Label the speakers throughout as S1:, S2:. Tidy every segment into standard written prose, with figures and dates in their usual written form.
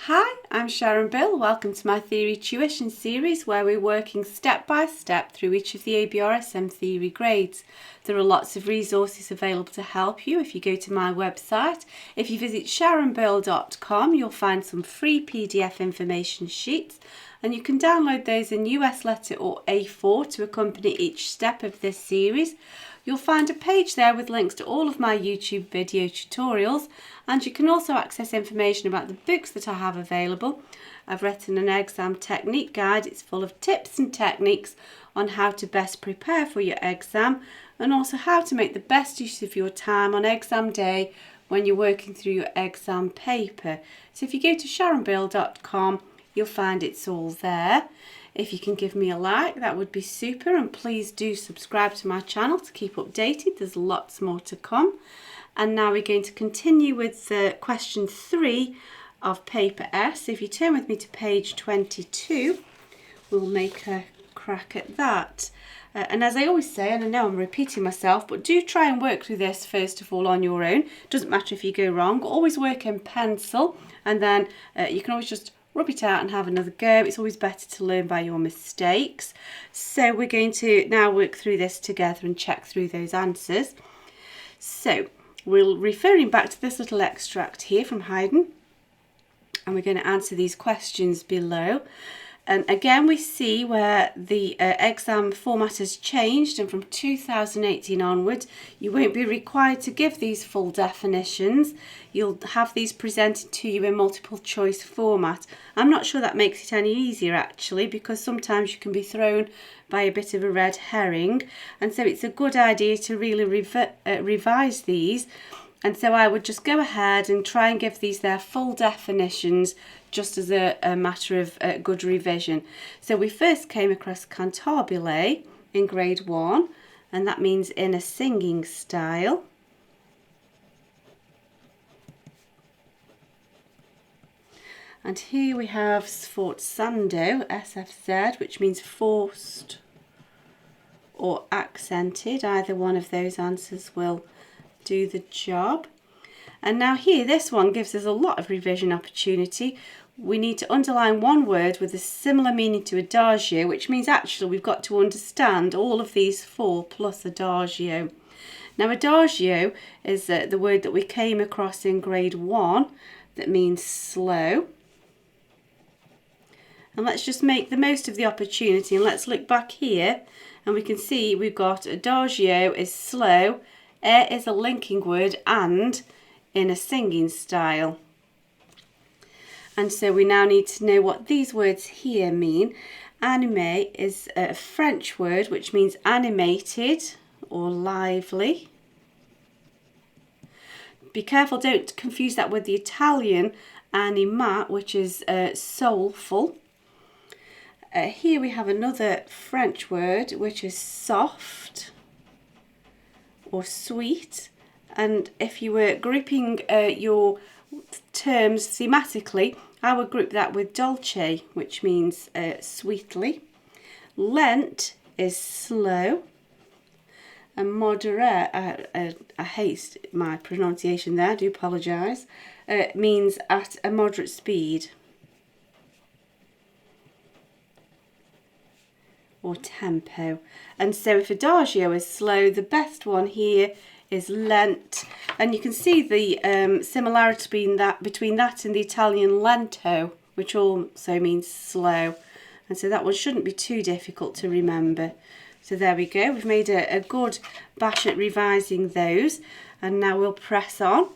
S1: Hi, I'm Sharon Bill. Welcome to my theory tuition series where we're working step by step through each of the ABRSM theory grades. There are lots of resources available to help you if you go to my website. If you visit sharonbill.com, you'll find some free PDF information sheets and you can download those in US letter or A4 to accompany each step of this series. You'll find a page there with links to all of my YouTube video tutorials, and you can also access information about the books that I have available. I've written an exam technique guide. It's full of tips and techniques on how to best prepare for your exam and also how to make the best use of your time on exam day when you're working through your exam paper. So if you go to sharonbill.com, you'll find it's all there. If you can give me a like, that would be super, and please do subscribe to my channel to keep updated. There's lots more to come. And now we're going to continue with question 3 of paper S. If you turn with me to page 22, we'll make a crack at that. And as I always say, and I know I'm repeating myself, but do try and work through this first of all on your own. Doesn't matter if you go wrong. Always work in pencil, and then you can always just rub it out and have another go. It's always better to learn by your mistakes. So we're going to now work through this together and check through those answers. So we're referring back to this little extract here from Haydn, and we're going to answer these questions below. And again, we see where the exam format has changed, and from 2018 onwards, you won't be required to give these full definitions. You'll have these presented to you in multiple choice format. I'm not sure that makes it any easier actually, because sometimes you can be thrown by a bit of a red herring, and so it's a good idea to really revise these. And so I would just go ahead and try and give these their full definitions just as a matter of good revision. So we first came across cantabile in grade 1, and that means in a singing style. And here we have sforzando, SFZ, which means forced or accented. Either one of those answers will do the job. And now here, this one gives us a lot of revision opportunity. We need to underline one word with a similar meaning to adagio, which means actually we've got to understand all of these 4 plus adagio. Now adagio is the word that we came across in grade 1 that means slow. And let's just make the most of the opportunity, and let's look back here and we can see we've got adagio is slow, is a linking word, and in a singing style. And so we now need to know what these words here mean. Animé is a French word which means animated or lively. Be careful, don't confuse that with the Italian anima, which is soulful. Here we have another French word which is soft or sweet, and if you were grouping your terms thematically, I would group that with dolce, which means sweetly. Lent is slow, and moderate, I hate my pronunciation there, I do apologise, means at a moderate speed or tempo. And so if adagio is slow, the best one here is lent, and you can see the similarity between that and the Italian lento, which also means slow, and so that one shouldn't be too difficult to remember. So there we go, we've made a good bash at revising those, and now we'll press on.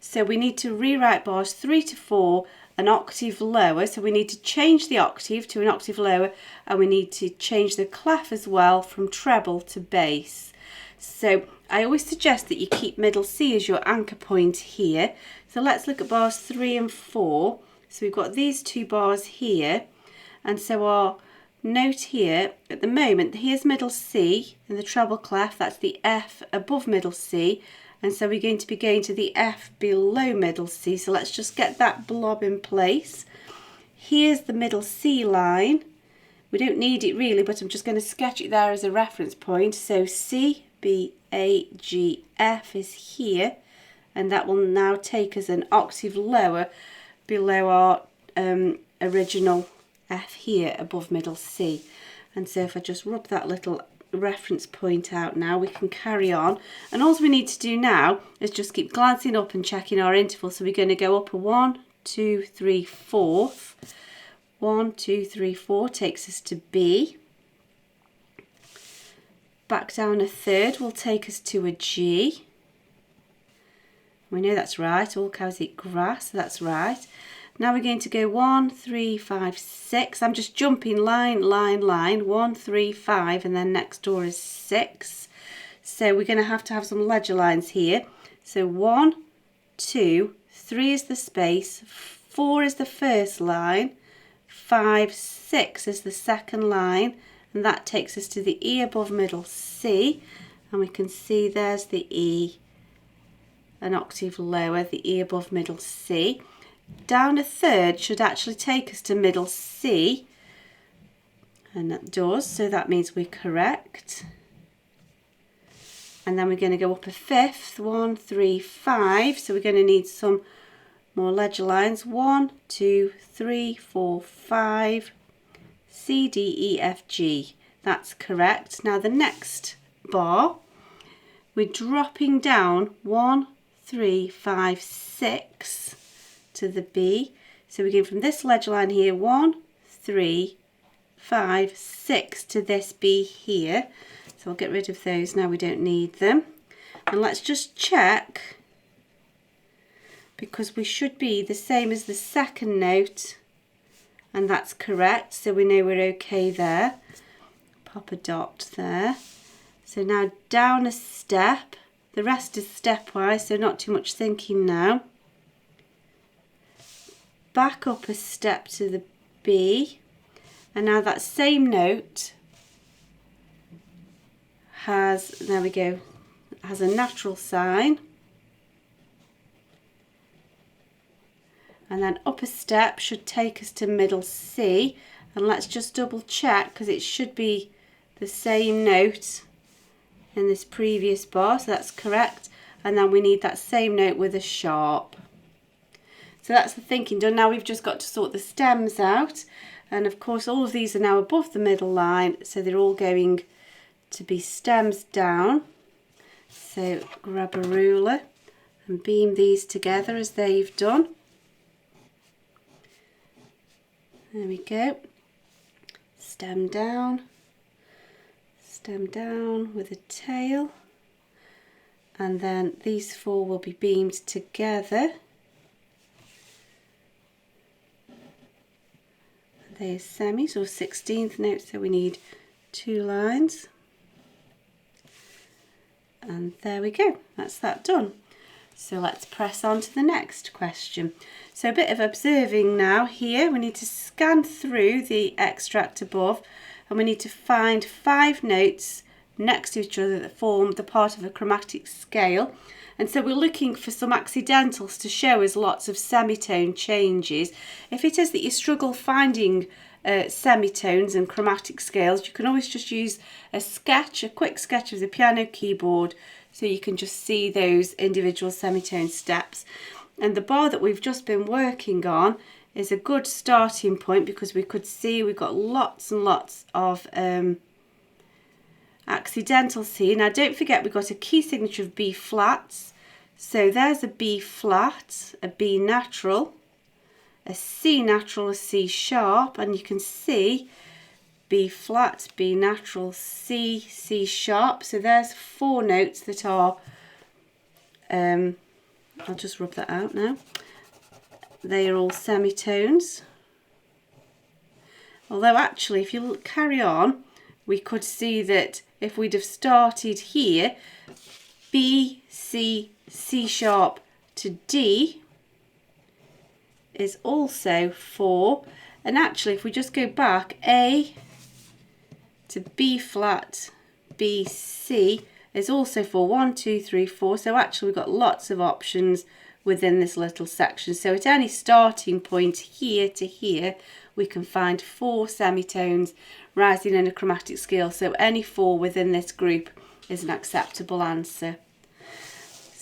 S1: So we need to rewrite bars 3 to 4 an octave lower, so we need to change the octave to an octave lower, and we need to change the clef as well from treble to bass. So I always suggest that you keep middle C as your anchor point here. So let's look at bars 3 and 4. So we've got these 2 bars here, and so our note here at the moment, here's middle C in the treble clef, that's the F above middle C, and so we're going to be going to the F below middle C. So let's just get that blob in place. Here's the middle C line. We don't need it really, but I'm just going to sketch it there as a reference point. So C, B, A, G, F is here, and that will now take us an octave lower below our original F here above middle C. And so if I just rub that little reference point out now, we can carry on. And all we need to do now is just keep glancing up and checking our interval. So we're going to go up a 1, 2, 3, 4. 1, 2, 3, 4 takes us to B. Back down a third will take us to a G. We know that's right, all cows eat grass, so that's right. Now we're going to go 1, 3, 5, 6. I'm just jumping line, line, line. 1, 3, 5, and then next door is 6. So we're going to have some ledger lines here. So 1, 2, 3 is the space, 4 is the first line, 5, 6 is the second line, and that takes us to the E above middle C. And we can see there's the E, an octave lower, the E above middle C. Down a third should actually take us to middle C, and that does, so that means we're correct. And then we're going to go up a fifth, 1, 3, 5, so we're going to need some more ledger lines. 1, 2, 3, 4, 5, C, D, E, F, G. That's correct. Now the next bar, we're dropping down 1, 3, 5, 6 to the B. So we're going from this ledger line here, 1, 3, 5, 6 to this B here. So I'll get rid of those now, we don't need them. And let's just check, because we should be the same as the second note, and that's correct, so we know we're okay there. Pop a dot there. So now down a step, the rest is stepwise, so not too much thinking now. Back up a step to the B, and now that same note has, there we go, has a natural sign. And then up a step should take us to middle C, and let's just double check, because it should be the same note in this previous bar, so that's correct. And then we need that same note with a sharp. So that's the thinking done. Now we've just got to sort the stems out, and of course all of these are now above the middle line, so they're all going to be stems down. So grab a ruler and beam these together as they've done. There we go. Stem down with a tail, and then these four will be beamed together. They are semis or 16th notes, so we need 2 lines. And there we go, that's that done. So let's press on to the next question. So a bit of observing now here. We need to scan through the extract above, and we need to find 5 notes next to each other that form the part of a chromatic scale. And so we're looking for some accidentals to show us lots of semitone changes. If it is that you struggle finding semitones and chromatic scales, you can always just use a quick sketch of the piano keyboard, so you can just see those individual semitone steps. And the bar that we've just been working on is a good starting point, because we could see we've got lots and lots of accidentals here. Now don't forget we've got a key signature of B flats. So there's a B flat, a B natural, a C natural, a C sharp, and you can see B flat, B natural, C, C sharp. So there's 4 notes that are, I'll just rub that out now. They are all semitones. Although actually if you carry on, we could see that if we'd have started here, B, C, C sharp to D is also 4. And actually if we just go back, A to B flat, B, C is also 4. 1, 2, 3, 4. So actually we've got lots of options within this little section. So at any starting point here to here, we can find 4 semitones rising in a chromatic scale. So any 4 within this group is an acceptable answer.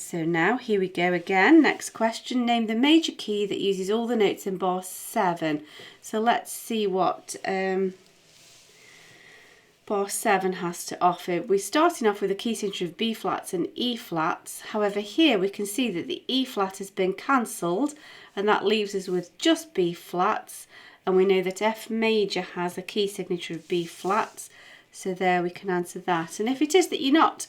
S1: So now here we go again. Next question, name the major key that uses all the notes in bar 7. So let's see what bar 7 has to offer. We're starting off with a key signature of B flats and E flats. However, here we can see that the E flat has been cancelled and that leaves us with just B flats, and we know that F major has a key signature of B flats. So there we can answer that. And if it is that you're not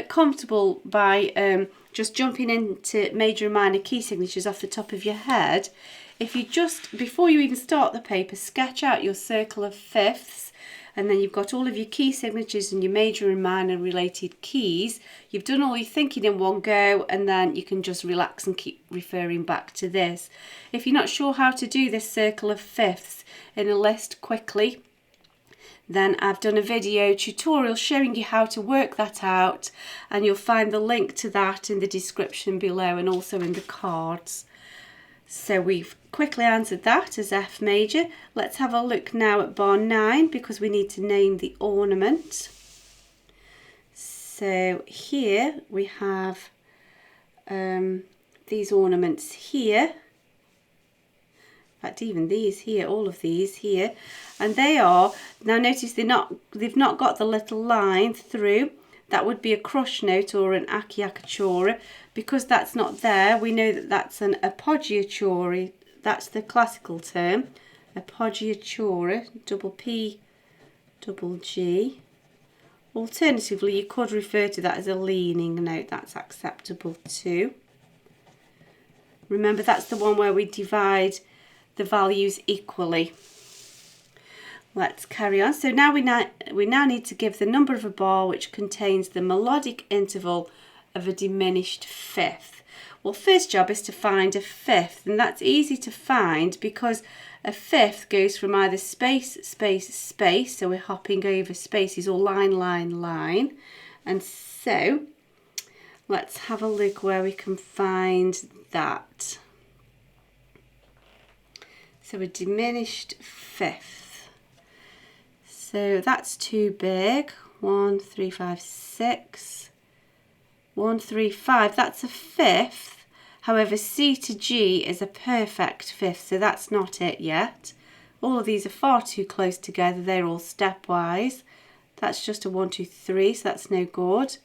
S1: comfortable by just jumping into major and minor key signatures off the top of your head, if you just, before you even start the paper, sketch out your circle of fifths, and then you've got all of your key signatures and your major and minor related keys. You've done all your thinking in one go, and then you can just relax and keep referring back to this. If you're not sure how to do this circle of fifths in a list quickly, then I've done a video tutorial showing you how to work that out, and you'll find the link to that in the description below and also in the cards. So we've quickly answered that as F major. Let's have a look now at bar 9 because we need to name the ornament. So here we have these ornaments here. In fact, even these here, all of these here, and they are, now notice they've not got the little line through. That would be a crush note or an acciaccatura. Because that's not there, we know that that's an appoggiatura. That's the classical term, appoggiatura, double P, double G. Alternatively, you could refer to that as a leaning note. That's acceptable too. Remember, that's the one where we divide the values equally. Let's carry on. So now we now need to give the number of a bar which contains the melodic interval of a diminished fifth. Well, first job is to find a fifth, and that's easy to find because a fifth goes from either space, space, space, so we're hopping over spaces, or line, line, line. And so let's have a look where we can find that. So a diminished fifth. So that's too big. 1, 3, 5, 6. 1, 3, 5. That's a fifth. However, C to G is a perfect fifth, so that's not it yet. All of these are far too close together. They're all stepwise. That's just a 1, 2, 3, so that's no good.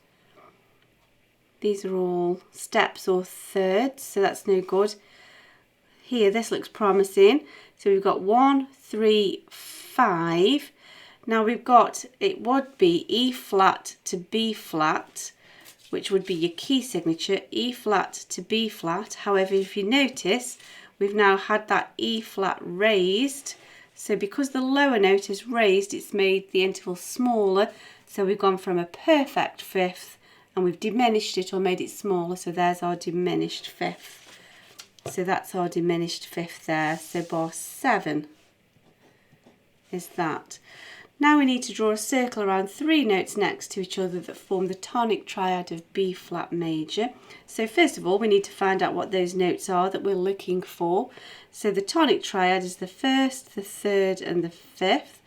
S1: These are all steps or thirds, so that's no good. Here, this looks promising. So we've got 1, 3, 5. Now we've got, it would be E flat to B flat, which would be your key signature, E flat to B flat. However, if you notice, we've now had that E flat raised. So because the lower note is raised, it's made the interval smaller. So we've gone from a perfect fifth and we've diminished it or made it smaller. So there's our diminished fifth. So that's our diminished fifth there. So bar 7 is that. Now we need to draw a circle around 3 notes next to each other that form the tonic triad of B flat major. So first of all, we need to find out what those notes are that we're looking for. So the tonic triad is the first, the third and the fifth.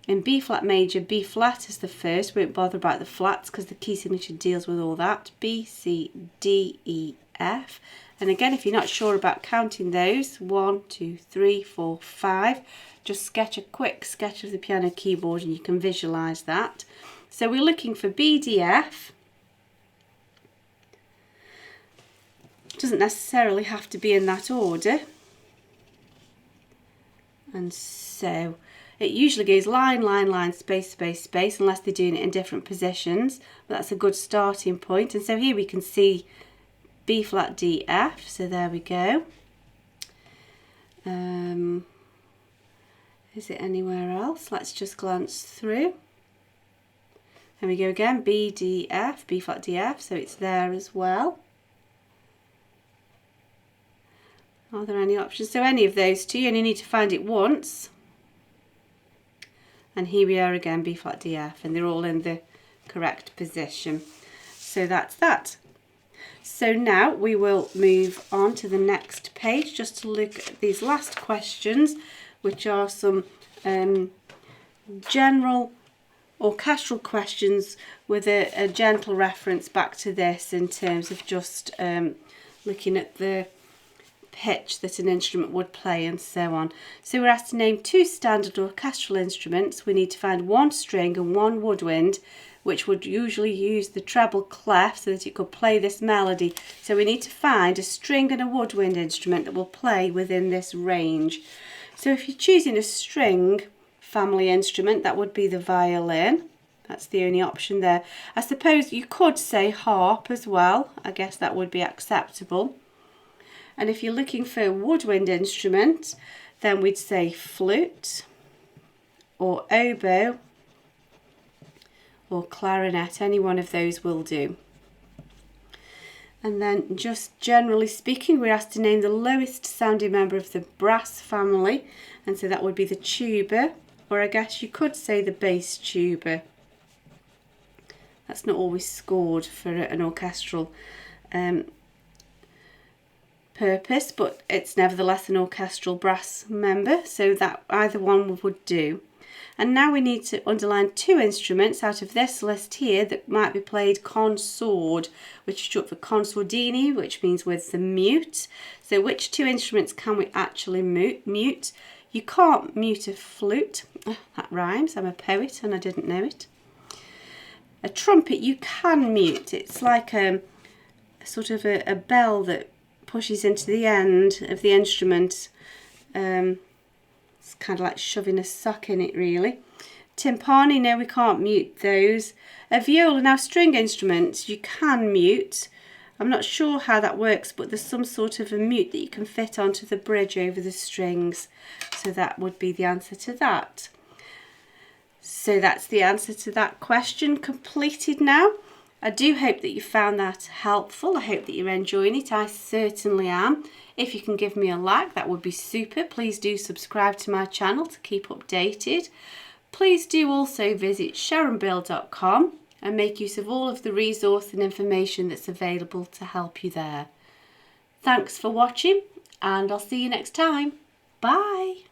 S1: In B flat major, B flat is the first. We won't bother about the flats because the key signature deals with all that. B, C, D, E, F. And again, if you're not sure about counting those, 1, 2, 3, 4, 5, just sketch a quick sketch of the piano keyboard and you can visualise that. So we're looking for B, D, F. Doesn't necessarily have to be in that order. And so it usually goes line, line, line, space, space, space, unless they're doing it in different positions. But that's a good starting point. And so here we can see B flat, D, F. So there we go. Is it anywhere else? Let's just glance through. There we go again. B, D, F, B flat, D, F. So it's there as well. Are there any options? So any of those two, you only need to find it once. And here we are again, B flat, D, F, and they're all in the correct position. So that's that. So now we will move on to the next page just to look at these last questions, which are some general orchestral questions with a gentle reference back to this in terms of just looking at the pitch that an instrument would play and so on. So we're asked to name 2 standard orchestral instruments. We need to find 1 string and 1 woodwind, which would usually use the treble clef so that it could play this melody. So we need to find a string and a woodwind instrument that will play within this range. So if you're choosing a string family instrument, that would be the violin. That's the only option there. I suppose you could say harp as well. I guess that would be acceptable. And if you're looking for a woodwind instrument, then we'd say flute or oboe or clarinet. Any one of those will do. And then just generally speaking, we're asked to name the lowest sounding member of the brass family. And so that would be the tuba, or I guess you could say the bass tuba. That's not always scored for an orchestral purpose, but it's nevertheless an orchestral brass member, so that either one would do. And now we need to underline 2 instruments out of this list here that might be played consord, which is short for consordini, which means with the mute. So which 2 instruments can we actually mute? You can't mute a flute. That rhymes. I'm a poet and I didn't know it. A trumpet you can mute. It's like a sort of a bell that pushes into the end of the instrument. It's kind of like shoving a sock in it, really. Timpani, no, we can't mute those. A viola, now string instruments you can mute. I'm not sure how that works, but there's some sort of a mute that you can fit onto the bridge over the strings. So that would be the answer to that. So that's the answer to that question completed now. I do hope that you found that helpful. I hope that you're enjoying it. I certainly am. If you can give me a like, that would be super. Please do subscribe to my channel to keep updated. Please do also visit sharonbill.com and make use of all of the resource and information that's available to help you there. Thanks for watching, and I'll see you next time. Bye.